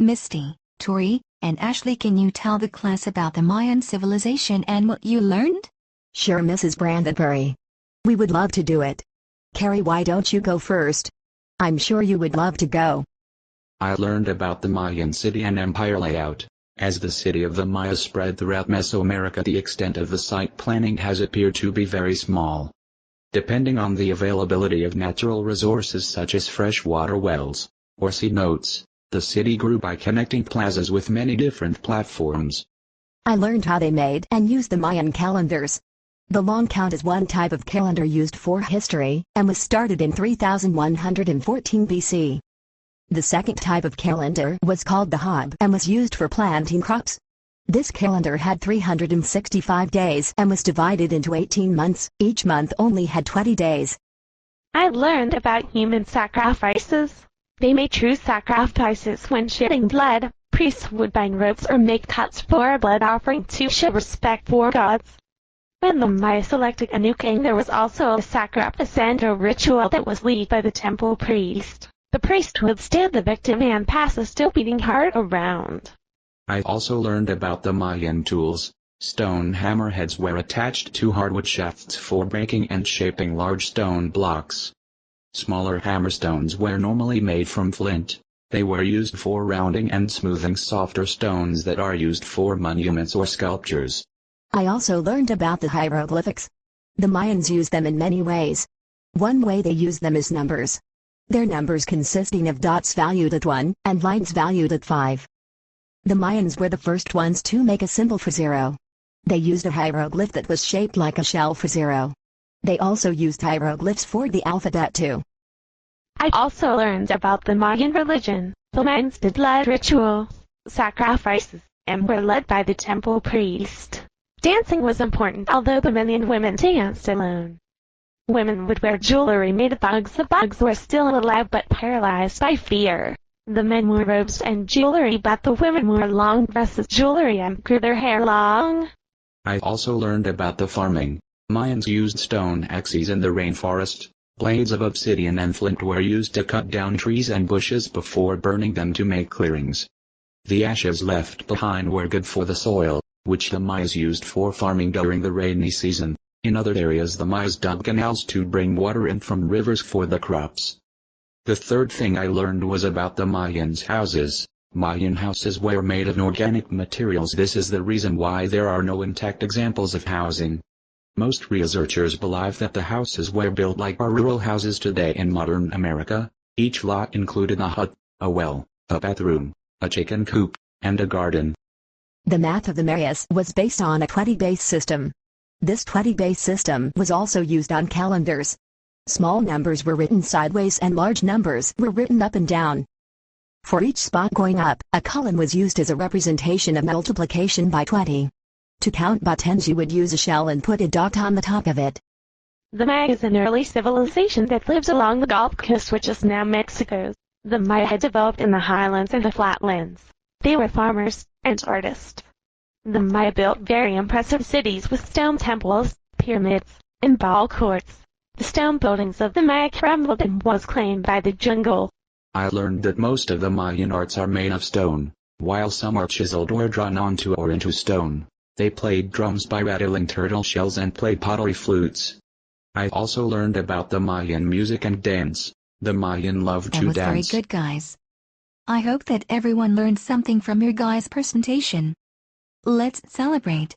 Misty, Tori, and Ashley, can you tell the class about the Mayan civilization and what you learned? Sure, Mrs. Brandenbury. We would love to do it. Carrie, why don't you go first? I'm sure you would love to go. I learned about the Mayan city and empire layout. As the city of the Maya spread throughout Mesoamerica, the extent of the site planning has appeared to be very small. Depending on the availability of natural resources such as freshwater wells, or seed notes, the city grew by connecting plazas with many different platforms. I learned how they made and used the Mayan calendars. The long count is one type of calendar used for history, and was started in 3114 BC. The second type of calendar was called the Hab and was used for planting crops. This calendar had 365 days and was divided into 18 months, each month only had 20 days. I learned about human sacrifices. They made true sacrifices when shedding blood. Priests would bind ropes or make cuts for a blood offering to show respect for gods. When the Maya selected a new king, there was also a sacrificando ritual that was led by the temple priest. The priest would stand the victim and pass a still beating heart around. I also learned about the Mayan tools. Stone hammerheads were attached to hardwood shafts for breaking and shaping large stone blocks. Smaller hammerstones were normally made from flint. They were used for rounding and smoothing softer stones that are used for monuments or sculptures. I also learned about the hieroglyphics. The Mayans used them in many ways. One way they used them is numbers. Their numbers consisting of dots valued at 1 and lines valued at 5. The Mayans were the first ones to make a symbol for 0. They used a hieroglyph that was shaped like a shell for 0. They also used hieroglyphs for the alphabet too. I also learned about the Mayan religion. The Mayans did blood rituals, sacrifices, and were led by the temple priest. Dancing was important, although the men and women danced alone. Women would wear jewelry made of bugs. The bugs were still alive but paralyzed by fear. The men wore robes and jewelry, but the women wore long dresses, jewelry, and grew their hair long. I also learned about the farming. Mayans used stone axes in the rainforest. Blades of obsidian and flint were used to cut down trees and bushes before burning them to make clearings. The ashes left behind were good for the soil, which the Mayas used for farming during the rainy season. In other areas the Mayas dug canals to bring water in from rivers for the crops. The third thing I learned was about the Mayans' houses. Mayan houses were made of organic materials. This is the reason why there are no intact examples of housing. Most researchers believe that the houses were built like our rural houses today in modern America. Each lot included a hut, a well, a bathroom, a chicken coop, and a garden. The math of the Mayas was based on a 20-base system. This 20-base system was also used on calendars. Small numbers were written sideways and large numbers were written up and down. For each spot going up, a column was used as a representation of multiplication by 20. To count by tens you would use a shell and put a dot on the top of it. The Maya is an early civilization that lives along the Gulf Coast, which is now Mexico. The Maya had developed in the highlands and the flatlands. They were farmers and artists. The Maya built very impressive cities with stone temples, pyramids, and ball courts. The stone buildings of the Maya crumbled and was claimed by the jungle. I learned that most of the Mayan arts are made of stone, while some are chiseled or drawn onto or into stone. They played drums by rattling turtle shells and played pottery flutes. I also learned about the Mayan music and dance. The Mayan loved to dance. That was very good, guys. I hope that everyone learned something from your guys' presentation. Let's celebrate.